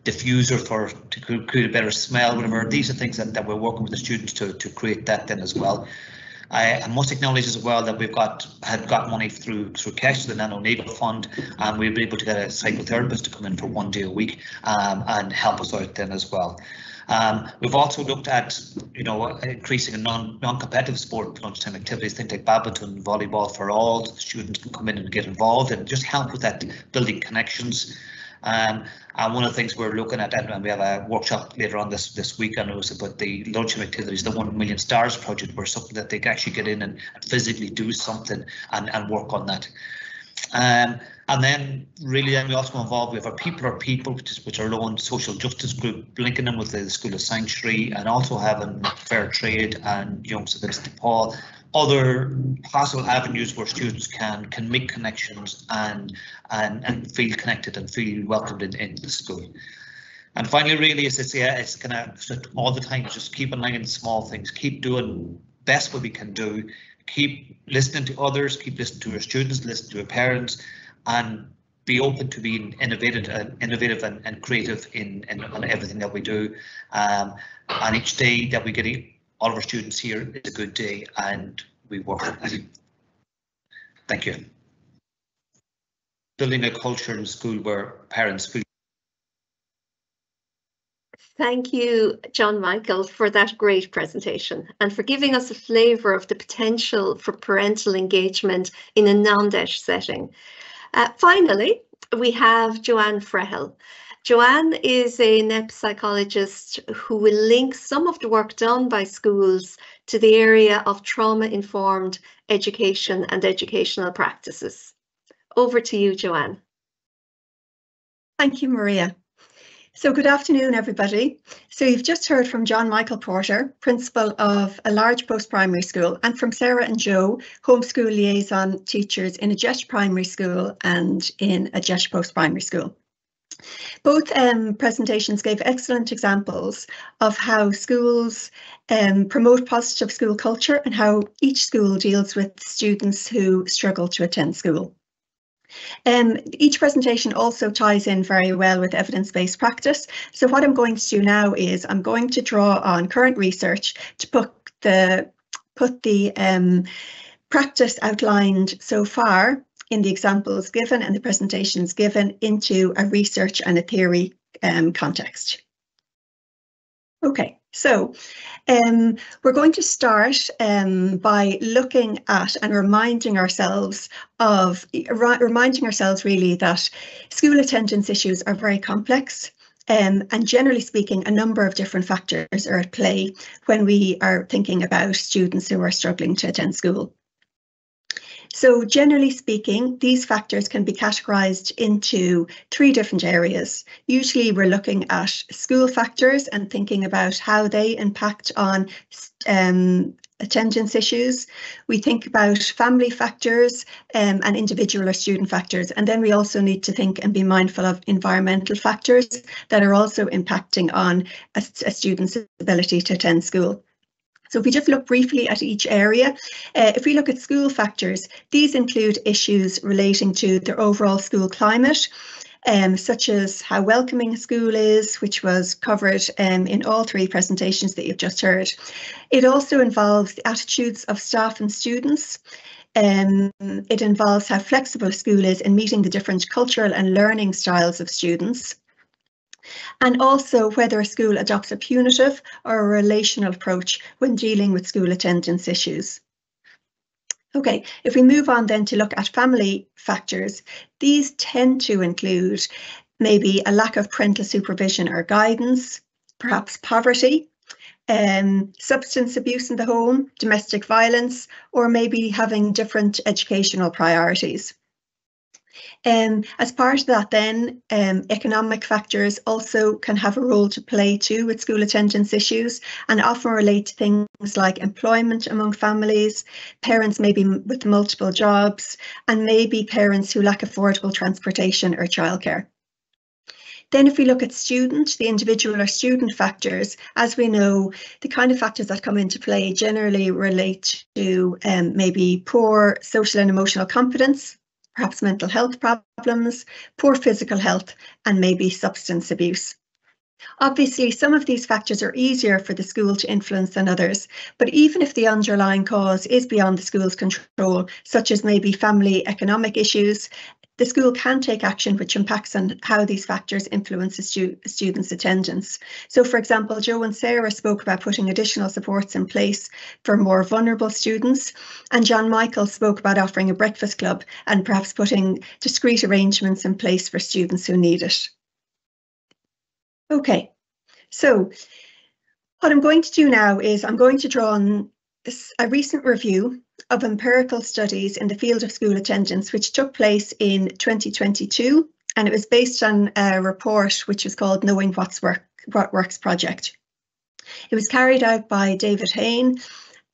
diffuser to create a better smell, whatever. These are things that we're working with the students to create that then as well. I must acknowledge as well that we've had got money through CASH, the Nano Naval Fund, and we've been able to get a psychotherapist to come in for 1 day a week and help us out then as well. We've also looked at, increasing a non-competitive sport lunchtime activities, things like badminton, volleyball for all, so the students can come in and get involved and just help with that, building connections. And one of the things we're looking at, and we have a workshop later on this week, and it was about the lunchtime activities, the 1 Million Stars project, where something that they can actually get in and physically do something and work on that. And then really then we also involved with our people, which are our own social justice group, linking in with the School of Sanctuary, and also having Fair Trade and Young St Vincent de Paul, other possible avenues where students can make connections and feel connected and feel welcomed into the school. And finally, really, it's kind of all the time, just keep an eye on the small things, keep doing best what we can do, keep listening to others, keep listening to our students, listen to our parents, and be open to being innovative and creative in everything that we do. And each day that we get all of our students here is a good day, and we work on that. Thank you. Building a culture in school where parents feel. Thank you, John Michael, for that great presentation and for giving us a flavour of the potential for parental engagement in a non-DEIS setting. Finally, we have Joanne Frehel. Joanne is a NEPS psychologist who will link some of the work done by schools to the area of trauma-informed education and educational practices. Over to you, Joanne. Thank you, Maria. So good afternoon, everybody. So you've just heard from John Michael Porter, principal of a large post-primary school, and from Sarah and Joe, homeschool liaison teachers in a JESH primary school and in a JESH post-primary school. Both presentations gave excellent examples of how schools promote positive school culture and how each school deals with students who struggle to attend school. Each presentation also ties in very well with evidence-based practice. So what I'm going to do now is I'm going to draw on current research to put the practice outlined so far in the examples given and the presentations given into a research and a theory context. Okay, so we're going to start by looking at and reminding ourselves really that school attendance issues are very complex. And generally speaking, a number of different factors are at play when we are thinking about students who are struggling to attend school. So generally speaking, these factors can be categorised into 3 different areas. Usually we're looking at school factors and thinking about how they impact on attendance issues. We think about family factors and individual or student factors. And then we also need to think and be mindful of environmental factors that are also impacting on a student's ability to attend school. So if we just look briefly at each area, if we look at school factors, these include issues relating to their overall school climate, such as how welcoming a school is, which was covered in all 3 presentations that you've just heard. It also involves the attitudes of staff and students. It involves how flexible a school is in meeting the different cultural and learning styles of students. And also whether a school adopts a punitive or a relational approach when dealing with school attendance issues. Okay, if we move on then to look at family factors, these tend to include maybe a lack of parental supervision or guidance, perhaps poverty, substance abuse in the home, domestic violence, or maybe having different educational priorities. As part of that then, economic factors also can have a role to play too with school attendance issues and often relate to things like employment among families, parents maybe with multiple jobs, and maybe parents who lack affordable transportation or childcare. Then if we look at the individual or student factors, as we know, the kind of factors that come into play generally relate to maybe poor social and emotional competence, perhaps mental health problems, poor physical health, and maybe substance abuse. Obviously, some of these factors are easier for the school to influence than others, but even if the underlying cause is beyond the school's control, such as maybe family economic issues, the school can take action which impacts on how these factors influence a student's attendance. So, for example, Joe and Sarah spoke about putting additional supports in place for more vulnerable students, and John Michael spoke about offering a breakfast club and perhaps putting discrete arrangements in place for students who need it. Okay, so what I'm going to do now is I'm going to draw on a recent review of empirical studies in the field of school attendance, which took place in 2022, and it was based on a report which was called Knowing What Works Project. It was carried out by David Hain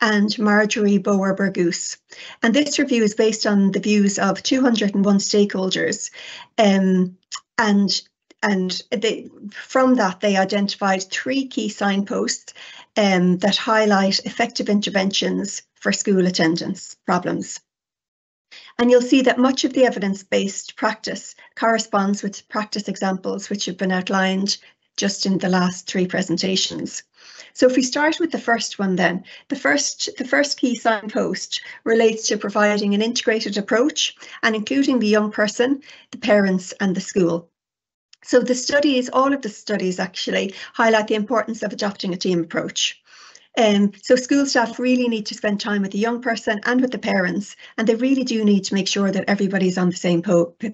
and Marjorie Boer-Burgoose, and this review is based on the views of 201 stakeholders, from that they identified 3 key signposts that highlight effective interventions for school attendance problems. And you'll see that much of the evidence-based practice corresponds with practice examples which have been outlined just in the last 3 presentations. So if we start with the first one then, the first key signpost relates to providing an integrated approach and including the young person, the parents and the school. So all of the studies actually highlight the importance of adopting a team approach. So school staff really need to spend time with the young person and with the parents, and they really do need to make sure that everybody's on the same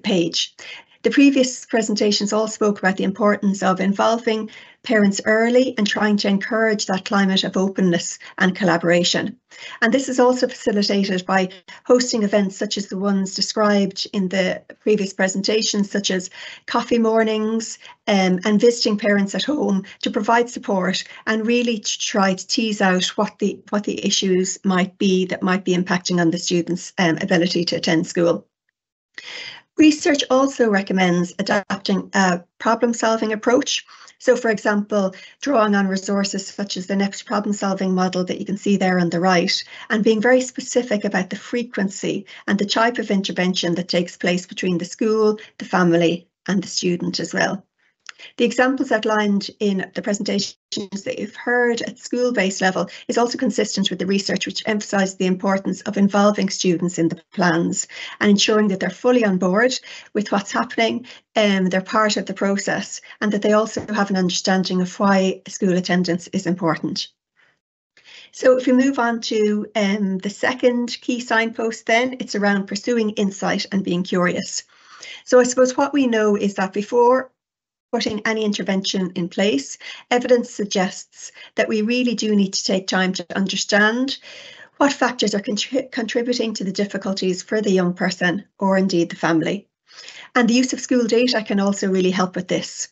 page. The previous presentations all spoke about the importance of involving parents early and trying to encourage that climate of openness and collaboration. And this is also facilitated by hosting events such as the ones described in the previous presentations, such as coffee mornings and visiting parents at home to provide support and really to try to tease out what the issues might be that might be impacting on the students' ability to attend school. Research also recommends adapting a problem-solving approach. So, for example, drawing on resources such as the NEPS problem-solving model that you can see there on the right, and being very specific about the frequency and the type of intervention that takes place between the school, the family, and the student as well. The examples outlined in the presentations that you've heard at school-based level is also consistent with the research which emphasised the importance of involving students in the plans and ensuring that they're fully on board with what's happening, they're part of the process, and that they also have an understanding of why school attendance is important. So if we move on to the second key signpost then, it's around pursuing insight and being curious. So I suppose what we know is that before putting any intervention in place, evidence suggests that we really do need to take time to understand what factors are contributing to the difficulties for the young person or indeed the family. And the use of school data can also really help with this.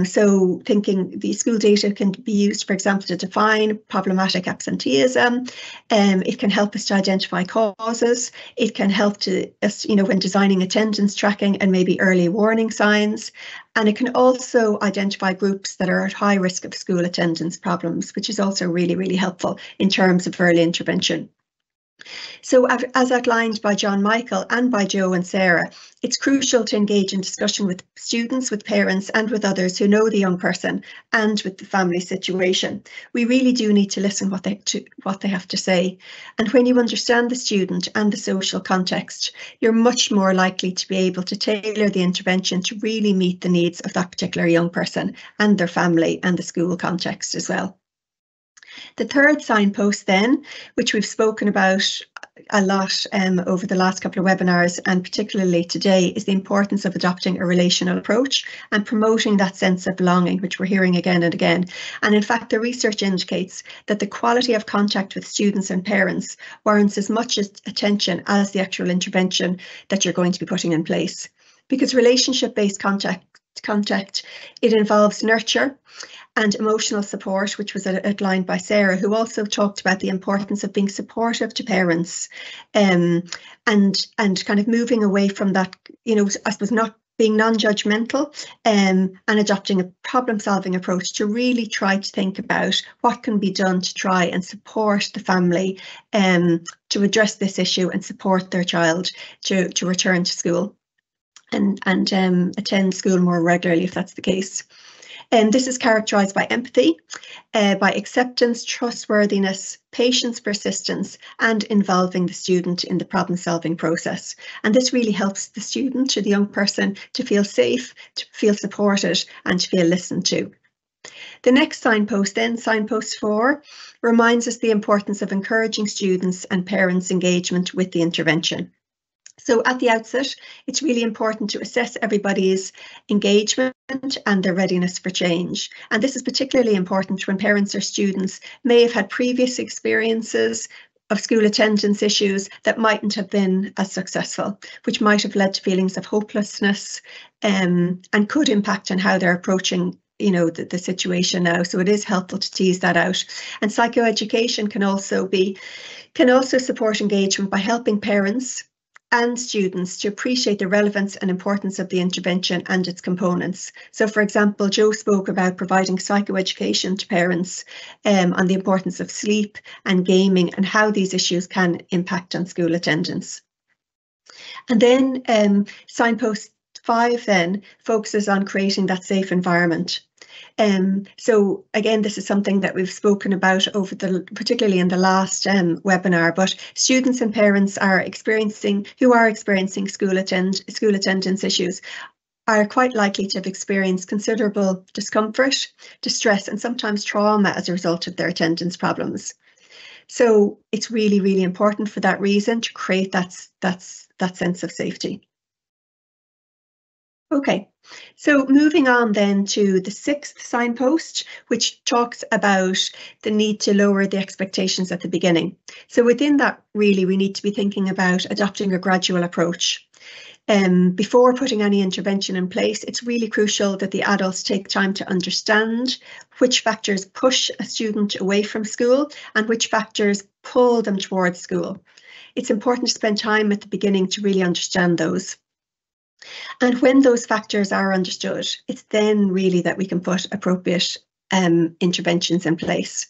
So thinking the school data can be used, for example, to define problematic absenteeism. It can help us to identify causes. It can help to us, when designing attendance tracking and maybe early warning signs. And it can also identify groups that are at high risk of school attendance problems, which is also really, really helpful in terms of early intervention. So as outlined by John Michael and by Joe and Sarah, it's crucial to engage in discussion with students, with parents and with others who know the young person and with the family situation. We really do need to listen what they have to say. And when you understand the student and the social context, you're much more likely to be able to tailor the intervention to really meet the needs of that particular young person and their family and the school context as well. The third signpost then, which we've spoken about a lot over the last couple of webinars and particularly today, is the importance of adopting a relational approach and promoting that sense of belonging, which we're hearing again and again. And in fact, the research indicates that the quality of contact with students and parents warrants as much attention as the actual intervention that you're going to be putting in place. Because relationship-based contact, it involves nurture and emotional support, which was outlined by Sarah, who also talked about the importance of being supportive to parents and kind of moving away from that, I suppose not being non-judgmental and adopting a problem-solving approach to really try to think about what can be done to try and support the family to address this issue and support their child to return to school and attend school more regularly if that's the case. This is characterised by empathy, by acceptance, trustworthiness, patience, persistence, and involving the student in the problem-solving process. And this really helps the student or the young person to feel safe, to feel supported, and to feel listened to. The next signpost then, signpost 4, reminds us the importance of encouraging students and parents' engagement with the intervention. So at the outset, it's really important to assess everybody's engagement and their readiness for change. And this is particularly important when parents or students may have had previous experiences of school attendance issues that mightn't have been as successful, which might have led to feelings of hopelessness and could impact on how they're approaching the situation now. So it is helpful to tease that out. And psychoeducation can also support engagement by helping parents and students to appreciate the relevance and importance of the intervention and its components. So, for example, Joe spoke about providing psychoeducation to parents on the importance of sleep and gaming and how these issues can impact on school attendance. And then signpost 5 then focuses on creating that safe environment. So again, this is something that we've spoken about particularly in the last webinar, but students and parents who are experiencing school attendance issues are quite likely to have experienced considerable discomfort, distress, and sometimes trauma as a result of their attendance problems. So it's really, really important for that reason to create that sense of safety. Okay, so moving on then to the 6th signpost, which talks about the need to lower the expectations at the beginning. So within that, really, we need to be thinking about adopting a gradual approach. Before putting any intervention in place, it's really crucial that the adults take time to understand which factors push a student away from school and which factors pull them towards school. It's important to spend time at the beginning to really understand those. And when those factors are understood, it's then really that we can put appropriate interventions in place.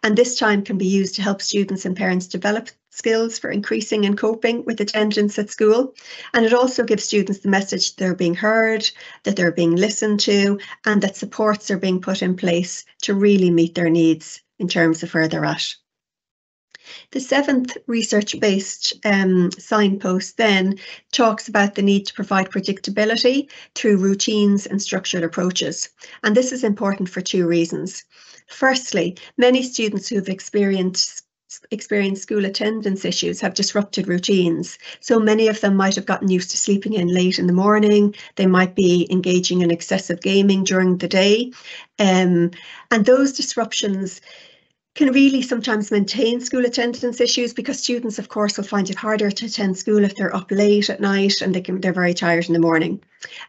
And this time can be used to help students and parents develop skills for increasing and coping with attendance at school. And it also gives students the message they're being heard, that they're being listened to, and that supports are being put in place to really meet their needs in terms of where they're at. The 7th research-based signpost then talks about the need to provide predictability through routines and structured approaches. And this is important for 2 reasons. Firstly, many students who've experienced school attendance issues have disrupted routines. So many of them might have gotten used to sleeping in late in the morning. They might be engaging in excessive gaming during the day. And those disruptions can really sometimes maintain school attendance issues, because students, of course, will find it harder to attend school if they're up late at night and they're very tired in the morning.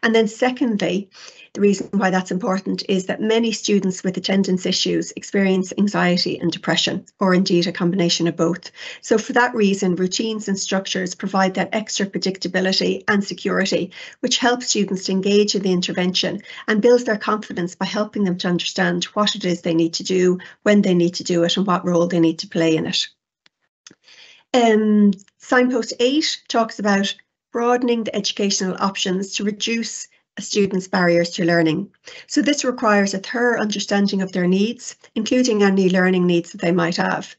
And then secondly, the reason why that's important is that many students with attendance issues experience anxiety and depression, or indeed a combination of both. So for that reason, routines and structures provide that extra predictability and security, which helps students to engage in the intervention and builds their confidence by helping them to understand what it is they need to do, when they need to do it, and what role they need to play in it. Signpost 8 talks about broadening the educational options to reduce a student's barriers to learning. So this requires a thorough understanding of their needs, including any learning needs that they might have.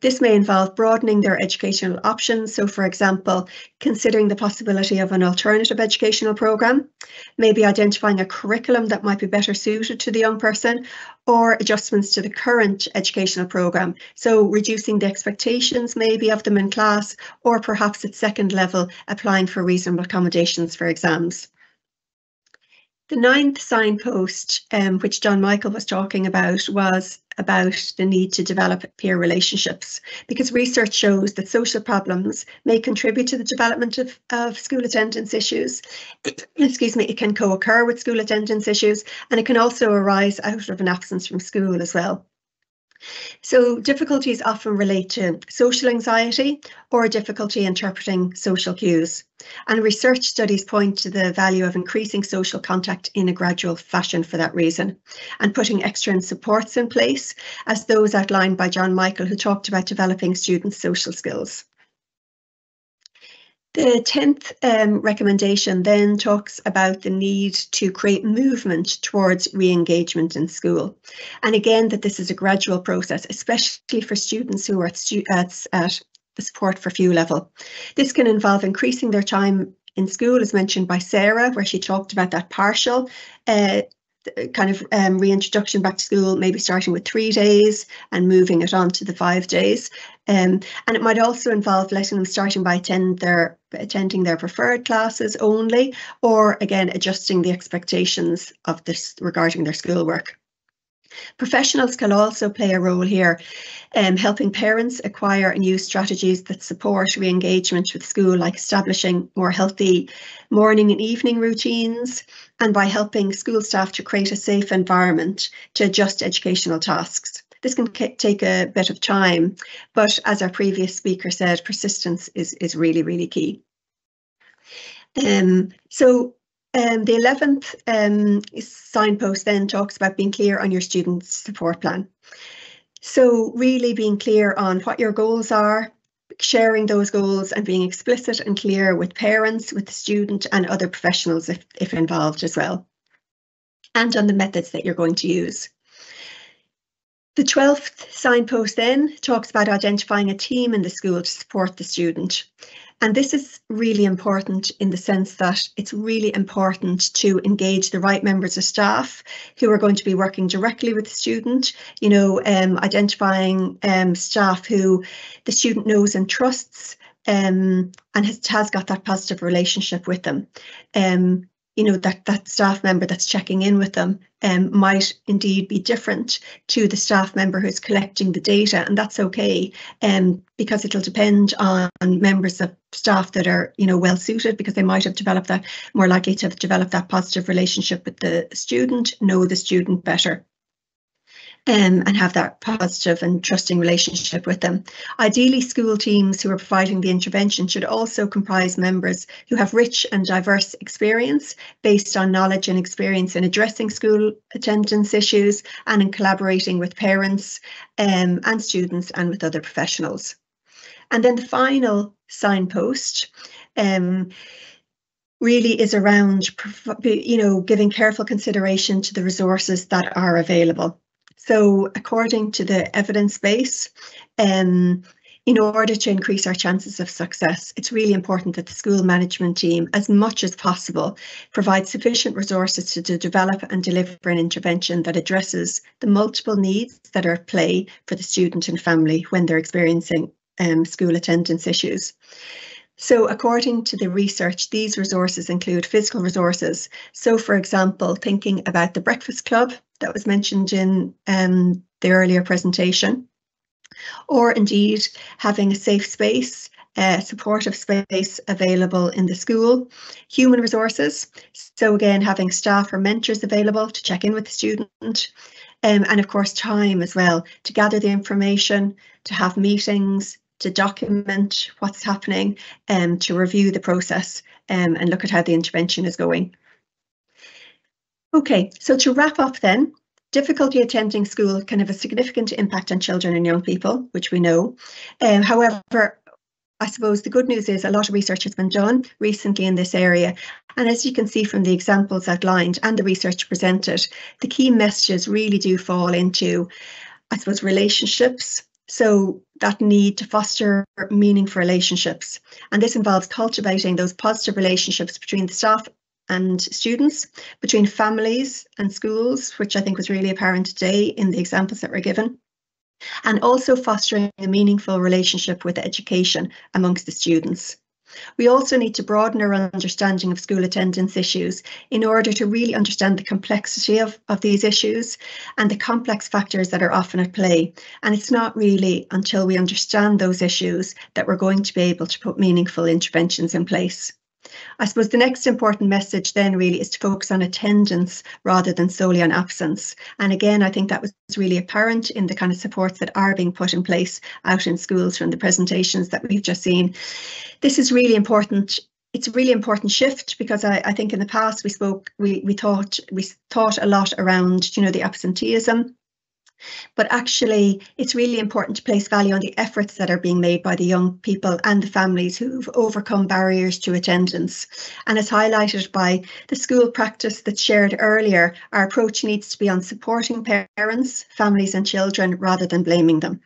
This may involve broadening their educational options. So for example, considering the possibility of an alternative educational programme, maybe identifying a curriculum that might be better suited to the young person, or adjustments to the current educational programme. So reducing the expectations maybe of them in class, or perhaps at second level, applying for reasonable accommodations for exams. The 9th signpost, which John Michael was talking about, was about the need to develop peer relationships, because research shows that social problems may contribute to the development of school attendance issues. Excuse me, it can co-occur with school attendance issues, and it can also arise out of an absence from school as well. So difficulties often relate to social anxiety or difficulty interpreting social cues. And research studies point to the value of increasing social contact in a gradual fashion for that reason, and putting extra supports in place, as those outlined by John Michael, who talked about developing students' social skills. The 10th recommendation then talks about the need to create movement towards re-engagement in school. And again, that this is a gradual process, especially for students who are at the support for few level. This can involve increasing their time in school, as mentioned by Sarah, where she talked about that partial kind of reintroduction back to school, maybe starting with 3 days and moving it on to the 5 days. And it might also involve letting them starting by attending their preferred classes only, or again, adjusting the expectations of this regarding their schoolwork. Professionals can also play a role here, helping parents acquire and use strategies that support re-engagement with school, like establishing more healthy morning and evening routines, and by helping school staff to create a safe environment to adjust educational tasks. This can take a bit of time, but as our previous speaker said, persistence is really, really key. The 11th signpost then talks about being clear on your student's support plan. So really being clear on what your goals are, sharing those goals and being explicit and clear with parents, with the student and other professionals if involved as well, and on the methods that you're going to use. The 12th signpost then talks about identifying a team in the school to support the student. And this is really important in the sense that it's really important to engage the right members of staff who are going to be working directly with the student, identifying staff who the student knows and trusts and has got that positive relationship with them. That staff member that's checking in with them might indeed be different to the staff member who's collecting the data, and that's okay, because it'll depend on members of staff that are, well suited, because they might have developed that, more likely to have developed that positive relationship with the student, know the student better. and have that positive and trusting relationship with them. Ideally, school teams who are providing the intervention should also comprise members who have rich and diverse experience based on knowledge and experience in addressing school attendance issues and in collaborating with parents and students and with other professionals. And then the final signpost really is around, giving careful consideration to the resources that are available. So according to the evidence base, in order to increase our chances of success, it's really important that the school management team, as much as possible, provide sufficient resources to develop and deliver an intervention that addresses the multiple needs that are at play for the student and family when they're experiencing school attendance issues. So according to the research, these resources include physical resources. So for example, thinking about the breakfast club that was mentioned in the earlier presentation, or indeed having a safe space, supportive space available in the school. Human resources, so again having staff or mentors available to check in with the student, and of course time as well to gather the information, to have meetings, to document what's happening, to review the process and look at how the intervention is going. Okay, so to wrap up then, difficulty attending school can have a significant impact on children and young people, which we know. However, I suppose the good news is a lot of research has been done recently in this area. And as you can see from the examples outlined and the research presented, the key messages really do fall into, I suppose, relationships. So that need to foster meaningful relationships. And this involves cultivating those positive relationships between the staff and students, between families and schools, which I think was really apparent today in the examples that were given, and also fostering a meaningful relationship with education amongst the students. We also need to broaden our understanding of school attendance issues in order to really understand the complexity of these issues and the complex factors that are often at play. And it's not really until we understand those issues that we're going to be able to put meaningful interventions in place. I suppose the next important message then really is to focus on attendance rather than solely on absence. And again, I think that was really apparent in the kind of supports that are being put in place out in schools from the presentations that we've just seen. This is really important. It's a really important shift because I think in the past we thought a lot around, the absenteeism. But actually, it's really important to place value on the efforts that are being made by the young people and the families who've overcome barriers to attendance. And as highlighted by the school practice that's shared earlier, our approach needs to be on supporting parents, families and children rather than blaming them.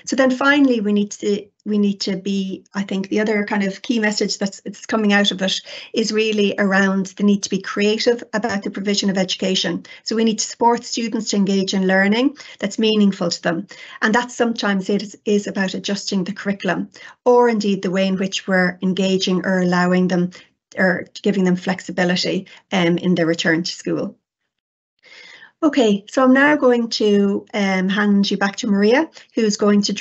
So then finally, we need to be, I think the other kind of key message that's coming out of it is really around the need to be creative about the provision of education. So we need to support students to engage in learning that's meaningful to them. And that sometimes it is about adjusting the curriculum or indeed the way in which we're engaging or allowing them or giving them flexibility in their return to school. Okay, so I'm now going to hand you back to Maria, who's going to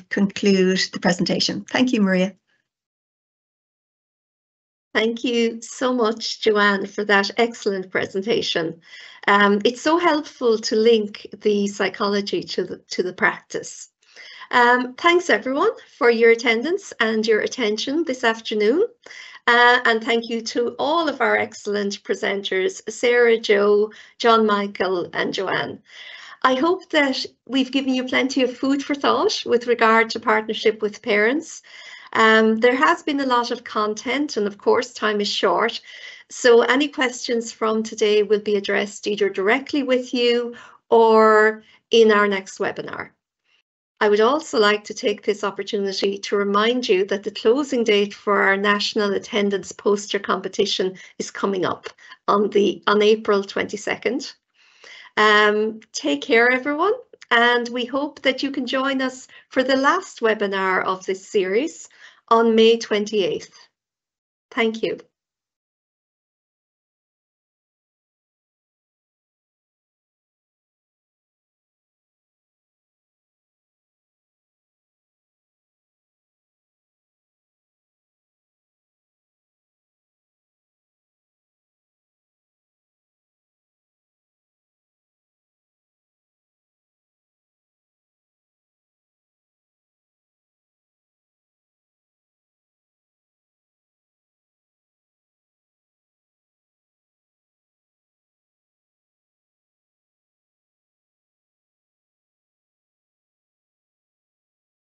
conclude the presentation. Thank you, Maria. Thank you so much, Joanne, for that excellent presentation. It's so helpful to link the psychology to the practice. Thanks everyone for your attendance and your attention this afternoon. And thank you to all of our excellent presenters, Sarah, Joe, John Michael and Joanne. I hope that we've given you plenty of food for thought with regard to partnership with parents. There has been a lot of content and of course time is short. So any questions from today will be addressed either directly with you or in our next webinar. I would also like to take this opportunity to remind you that the closing date for our National Attendance Poster Competition is coming up on April 22nd. Take care, everyone, and we hope that you can join us for the last webinar of this series on May 28th. Thank you.